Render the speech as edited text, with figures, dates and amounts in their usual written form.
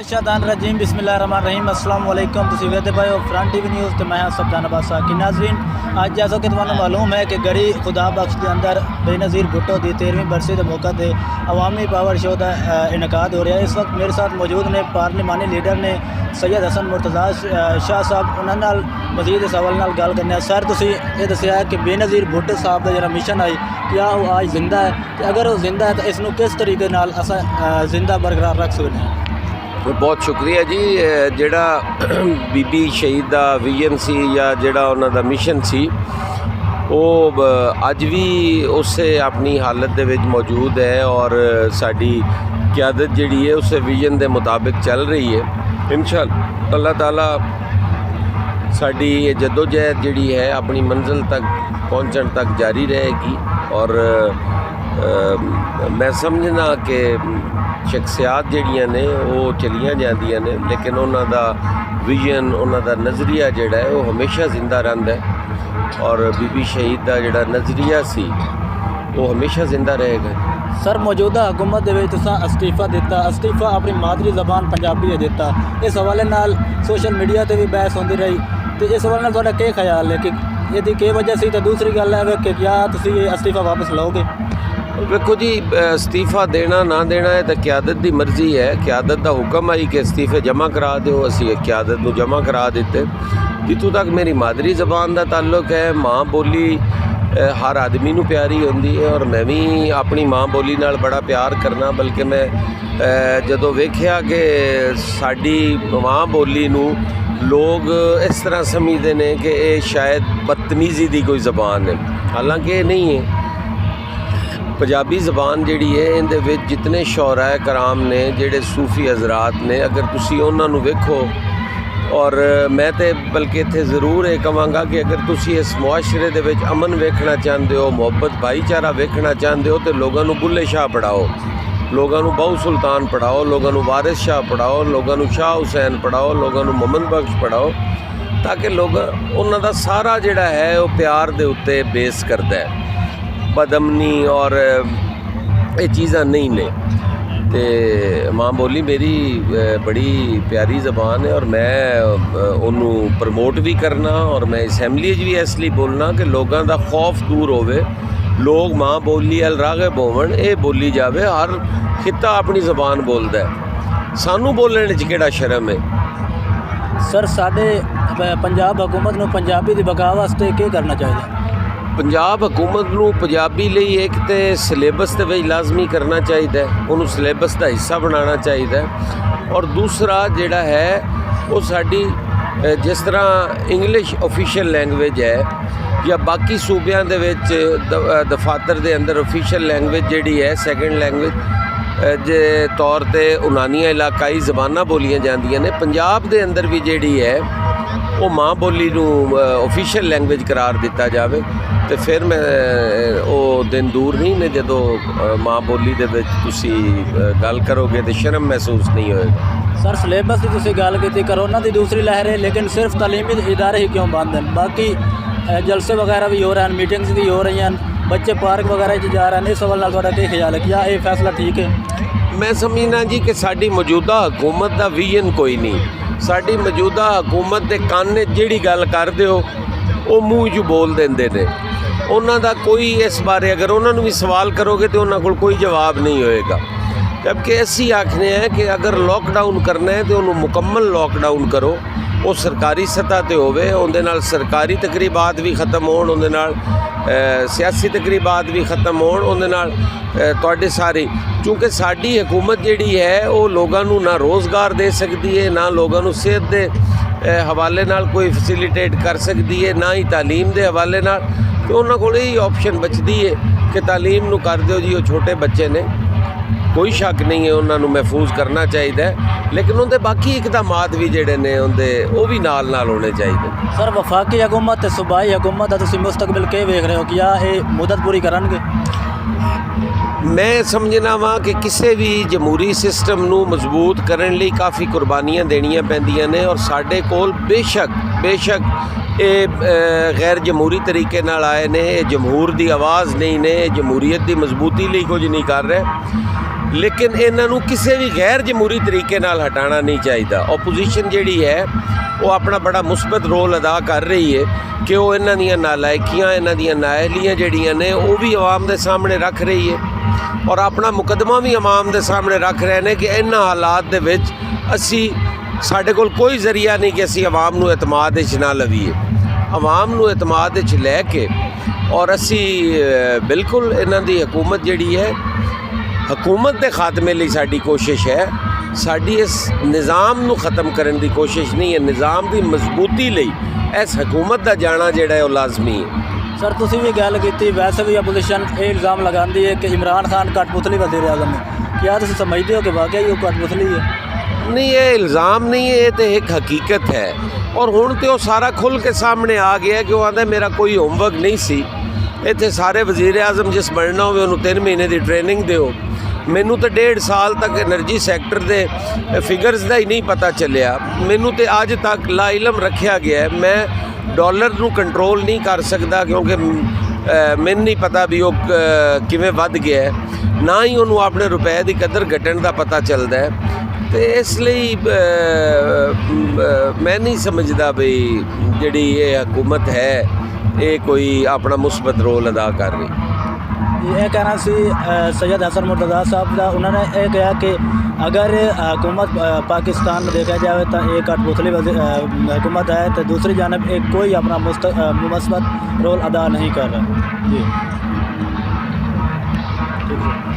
शैतान रजीम बिस्मिल्लाहिर्रहमानिर्रहीम अस्सलाम वालेकुम। तुसीं वेखदे पए हो फ्रंट टीवी न्यूज़ ते मैं हां सफदान अब्बास कि नाज़रीन अज जैसा कि तुहानूं मालूम है कि गढ़ी खुदा बख्श के अंदर बेनज़ीर भुट्टो की 13वीं बरसी के मौके पर अवामी पावर शो का इनकाद हो रहा है। इस वक्त मेरे साथ मौजूद ने पार्लिमानी लीडर ने सैयद हसन मुर्तज़ा शाह साहब। उन्होंने मजीद इस हवाले नाल गल करने। सर तुसीं ये दस्सिया है कि बेनज़ीर भुट्टो साहब का जो मिशन आई क्या वो आज जिंदा है, तो अगर वो जिंदा है तो इसनूं किस तरीके नाल असां जिंदा बरकरार रख सकते हैं? बहुत शुक्रिया जी। ਜਿਹੜਾ बीबी शहीद ਦਾ विजन सी या ਜਿਹੜਾ ਉਹਨਾਂ ਦਾ ਮਿਸ਼ਨ ਸੀ ਉਹ ਅੱਜ ਵੀ ਉਸੇ ਆਪਣੀ ਹਾਲਤ ਦੇ ਵਿੱਚ ਮੌਜੂਦ ਹੈ ਔਰ ਸਾਡੀ क़यादत ਜਿਹੜੀ ਹੈ ਉਸੇ ਵਿਜ਼ਨ ਦੇ ਮੁਤਾਬਿਕ ਚੱਲ ਰਹੀ ਹੈ। इंशाअल्लाह अल्लाह ताला ਸਾਡੀ ਇਹ ਜਦੋਜਹਿਦ ਜਿਹੜੀ ਹੈ ਆਪਣੀ ਮੰਜ਼ਿਲ ਤੱਕ ਪਹੁੰਚਣ ਤੱਕ ਜਾਰੀ ਰਹੇਗੀ। ਔਰ मैं समझना कि शख्सियात ਜਿਹੜੀਆਂ ਨੇ ਉਹ ਚਲੀਆਂ ਜਾਂਦੀਆਂ ਨੇ लेकिन ਉਹਨਾਂ ਦਾ विजन ਉਹਨਾਂ ਦਾ नज़रिया ਜਿਹੜਾ ਹੈ ਉਹ हमेशा जिंदा ਰਹਿੰਦਾ है और बीबी शहीद ਦਾ ਜਿਹੜਾ नज़रिया ਸੀ ਉਹ हमेशा जिंदा रहेगा। सर मौजूदा हुकूमत दे विच तुसां अस्तीफा दिता, अस्तीफा अपनी मादरी ज़बान पंजाबी दिता, इस हवाले नाल सोशल मीडिया ते भी बहस होंदी रही, तो इस हवाले नाल तुहाडा क्या ख्याल है कि यदि के वजह से? तो दूसरी गल है कि क्या तुसीं ये अस्तीफा वापस लओगे? देखो जी, अस्तीफा देना ना देना है तो क़यादत की मर्जी है। क़यादत का हुक्म आई कि अस्तीफे जमा करा दो, असी क़यादत को जमा करा दिते। जितों तक मेरी मादरी ज़बान का ताल्लुक है, माँ बोली हर आदमी नूं प्यारी होंदी है और मैं भी अपनी माँ बोली नाल बड़ा प्यार करना। बल्कि मैं जदों वेख्या कि साडी माँ बोली नूं लोग इस तरह समझते हैं कि ये शायद बदतमीज़ी की कोई ज़बान है, हालांकि ये नहीं है। पंजाबी ज़बान जिहड़ी है इहदे विच जितने शौराए कराम ने जिहड़े सूफी हज़रात ने, अगर तुसीं उन्हां नूं वेखो और मैं तो बल्कि इत्थे ज़रूर ये कहांगा कि अगर तुसीं इस मुआशरे दे विच अमन वेखना चाहते हो, मुहब्बत भाईचारा वेखना चाहते हो, तो लोगों नूं बुल्ले शाह पढ़ाओ, लोगों नूं बहु सुल्तान पढ़ाओ, लोगों नूं वारिस शाह पढ़ाओ, लोगों नूं शाह हुसैन पढ़ाओ, लोगों नूं मोहम्मद बख्श पढ़ाओ, ताकि लोग उन्हां दा सारा जिहड़ा है वो प्यार दे उत्ते बेस करदा है। बदमनी और ये चीज़ां नहीं ने। तो माँ बोली मेरी बड़ी प्यारी ज़बान है और मैं उन्होंने प्रमोट भी करना और मैं असैम्बली भी इसलिए बोलना कि लोगों का खौफ दूर होवे, लोग माँ बोली अल राग़िब होवन, ये बोली जाए। हर खिता अपनी ज़बान बोलता है, सानू बोलने च केड़ा शर्म है? सर साडे पंजाब हुकूमत नूं पंजाबी दी बका वास्ते क्या करना चाहिए? पंजाब हुकूमत नूं पंजाबी लई एक तो सिलेबस दे विच लाजमी करना चाहिए, उन्होंने सिलेबस का हिस्सा बनाना चाहिए। और दूसरा जिहड़ा है वो साडी जिस तरह इंग्लिश ऑफिशियल लैंग्वेज है या बाकी सूबियां दे विच दफातर दे अंदर ऑफिशियल लैंग्वेज जिहड़ी है सैकेंड लैंग्वेज जे तौर ते उनानिया इलाकाई ज़बानां बोलियां जांदियां ने, पंजाब दे अंदर भी जिहड़ी है वो माँ बोली नूं ऑफिशियल लैंग्वेज करार दिता जाए। तो फिर मैं वो दिन दूर नहीं ने जदों माँ बोली दे विच तुसीं गल करोगे तो शर्म महसूस नहीं होएगा। सर सिलेबस की तुसीं गल कीती, करोना की दूसरी लहर है लेकिन सिर्फ तालीमी इदारे ही क्यों बंद हैं? बाकी जलसे वगैरह भी हो रहे हैं, मीटिंग्स भी हो रही हैं, बच्चे पार्क वगैरह जा रहे हैं, इस सवाल नाल तुहाडा क्या ख्याल है? क्या ये फैसला ठीक है? मैं समझना जी कि साडी मौजूदा हुकूमत का विजन कोई नहीं। साडी मौजूदा हुकूमत के कान जिहड़ी गल करदे हो वो मूँह च बोल देंदे ने, उन्हां दा कोई इस बारे अगर उन्होंने भी सवाल करोगे तो उन्हां कोल कोई जवाब नहीं होएगा। जबकि असी आखने हैं कि अगर लॉकडाउन करना है तो उन्होंने मुकम्मल लॉकडाउन करो, वो सरकारी सतह पर होवे, उहदे नाल सरकारी तकरीबात भी ख़त्म होण, उहदे नाल सियासी तकरीबात भी ख़त्म होण, उहदे नाल तुहाडे सारे चूँकि साडी हुकूमत जिहड़ी है वो लोगों नूं ना रोज़गार दे सकती है, ना लोगों नूं सेहत दे हवाले नाल कोई फैसिलिटेट कर सकती है, ना ही तालीम दे हवाले नाल। तो उन्हां कोल यही ऑप्शन बचती है कि तालीम नूं कर दिओ जी, वो छोटे बच्चे ने, कोई शक नहीं है उन्हां नूं महफूज करना चाहिए, लेकिन उनके बाकी इकदामात भी जिहड़े ने उनके वो भी नाल नाल होने चाहिए। सर वफाकी हुकूमत ते सूबाई हुकूमत दा तुसीं मुस्तकबिल क्या वेख रहे हो? क्या ये मुद्दत पूरी करनगे? मैं समझना वा कि किसी भी जमहूरी सिस्टम नूं मजबूत करने लई काफ़ी कुर्बानियां देनियां पैंदियां ने और साडे कोल बेशक ये गैर जमहूरी तरीके नाल आए ने, ये जमहूर की आवाज़ नहीं ने, जमहूरीयत की मजबूती लई कुछ नहीं कर रहे। ਲੇਕਿਨ ਇਹਨਾਂ ਨੂੰ ਕਿਸੇ ਵੀ ਗੈਰ ਜਮਹੂਰੀ ਤਰੀਕੇ ਨਾਲ ਹਟਾਉਣਾ ਨਹੀਂ ਚਾਹੀਦਾ। ਓਪੋਜੀਸ਼ਨ ਜਿਹੜੀ ਹੈ ਉਹ ਆਪਣਾ ਬੜਾ ਮੁਸਬਤ ਰੋਲ ਅਦਾ ਕਰ ਰਹੀ ਹੈ ਕਿ ਉਹ ਇਹਨਾਂ ਦੀਆਂ ਨਾਲਾਇਕੀਆਂ, ਇਹਨਾਂ ਦੀਆਂ ਨਾਅਹਲੀਆਂ ਜਿਹੜੀਆਂ ਨੇ ਉਹ ਵੀ ਆਵਾਮ ਦੇ ਸਾਹਮਣੇ ਰੱਖ ਰਹੀ ਹੈ ਔਰ ਆਪਣਾ ਮੁਕੱਦਮਾ ਵੀ ਆਵਾਮ ਦੇ ਸਾਹਮਣੇ ਰੱਖ ਰਹੇ ਨੇ ਕਿ ਇਹਨਾਂ ਹਾਲਾਤ ਦੇ ਵਿੱਚ ਸਾਡੇ ਕੋਲ ਕੋਈ ਜ਼ਰੀਆ ਨਹੀਂ ਕਿ ਅਸੀਂ ਆਵਾਮ ਨੂੰ ਇਤਮਾਦ ਵਿੱਚ ਨਾ ਲਵੀਏ। ਆਵਾਮ ਨੂੰ ਇਤਮਾਦ ਵਿੱਚ ਲੈ ਕੇ ਔਰ ਅਸੀਂ ਬਿਲਕੁਲ ਇਹਨਾਂ ਦੀ ਹਕੂਮਤ ਜਿਹੜੀ ਹੈ, ਹਕੂਮਤ ਦੇ ਖਾਤਮੇ ਲਈ ਸਾਡੀ ਕੋਸ਼ਿਸ਼ ਹੈ। ਸਾਡੀ ਇਸ ਨਿਜ਼ਾਮ ਨੂੰ ਖਤਮ ਕਰਨ ਦੀ ਕੋਸ਼ਿਸ਼ ਨਹੀਂ ਹੈ, ਨਿਜ਼ਾਮ ਦੀ ਮਜ਼ਬੂਤੀ ਲਈ ਇਸ ਹਕੂਮਤ ਦਾ ਜਾਣਾ ਜਿਹੜਾ ਹੈ ਉਹ ਲਾਜ਼ਮੀ ਹੈ। ਸਰ ਤੁਸੀਂ ਵੀ ਗੱਲ ਕੀਤੀ, ਵੈਸੇ ਵੀ ਅਪੋਜੀਸ਼ਨ ਇਹ ਇਲਜ਼ਾਮ ਲਗਾਉਂਦੀ ਹੈ ਕਿ ਇਮਰਾਨ ਖਾਨ ਕਠਪੁਤਲੀ ਵਜ਼ੀਰ ਆਜ਼ਮ ਹੈ। क्या ਤੁਸੀਂ ਸਮਝਦੇ ਹੋ ਕਿ ਵਾਕਿਆ ਹੀ ਉਹ ਕਠਪੁਤਲੀ ਹੈ? ਨਹੀਂ, ਇਹ ਇਲਜ਼ਾਮ ਨਹੀਂ ਹੈ, ਇਹ ਤਾਂ ਇੱਕ ਹਕੀਕਤ ਹੈ ਔਰ ਹੁਣ ਤੇ ਉਹ ਸਾਰਾ ਖੁੱਲ੍ਹ ਕੇ ਸਾਹਮਣੇ ਆ ਗਿਆ ਕਿ ਉਹ ਆਂਦਾ ਮੇਰਾ ਕੋਈ ਹੋਮਵਰਕ ਨਹੀਂ ਸੀ। ਇੱਥੇ ਸਾਰੇ ਵਜ਼ੀਰ ਆਜ਼ਮ ਜਿਸ ਬਣਨਾ ਹੋਵੇ ਉਹਨੂੰ 3 ਮਹੀਨੇ ਦੀ ਟ੍ਰੇਨਿੰਗ ਦਿਓ। ਮੈਨੂੰ ਤਾਂ 1.5 ਸਾਲ ਤੱਕ એનર્ਜੀ ਸੈਕਟਰ ਦੇ ਫਿਗਰਸ ਦਾ ਹੀ ਨਹੀਂ ਪਤਾ ਚੱਲਿਆ। ਮੈਨੂੰ ਤੇ ਅੱਜ ਤੱਕ ਲਾਇਲਮ ਰੱਖਿਆ ਗਿਆ। ਮੈਂ ਡਾਲਰ ਨੂੰ ਕੰਟਰੋਲ ਨਹੀਂ ਕਰ ਸਕਦਾ ਕਿਉਂਕਿ ਮੈਨੂੰ ਨਹੀਂ ਪਤਾ ਵੀ ਉਹ ਕਿਵੇਂ ਵੱਧ ਗਿਆ ਹੈ, ਨਾ ਹੀ ਉਹਨੂੰ ਆਪਣੇ ਰੁਪਏ ਦੀ ਕਦਰ ਘਟਣ ਦਾ ਪਤਾ ਚੱਲਦਾ ਹੈ। ਤੇ ਇਸ ਲਈ ਮੈਂ ਨਹੀਂ ਸਮਝਦਾ ਵੀ ਜਿਹੜੀ ਇਹ ਹਕੂਮਤ ਹੈ ਇਹ ਕੋਈ ਆਪਣਾ ਮੁਸਬਤ ਰੋਲ ਅਦਾ ਕਰ ਰਹੀ। ਇਹ ਕਹਿਣਾ ਸੀ सैयद हसन मुर्तज़ा साहब का। उन्होंने ये कहा कि अगर हुकूमत पाकिस्तान में देखा जाए तो एक कठपुतली हुकूमत है तो दूसरी जानब एक कोई अपना मुस्बत रोल अदा नहीं कर रहा। जी ठीक है।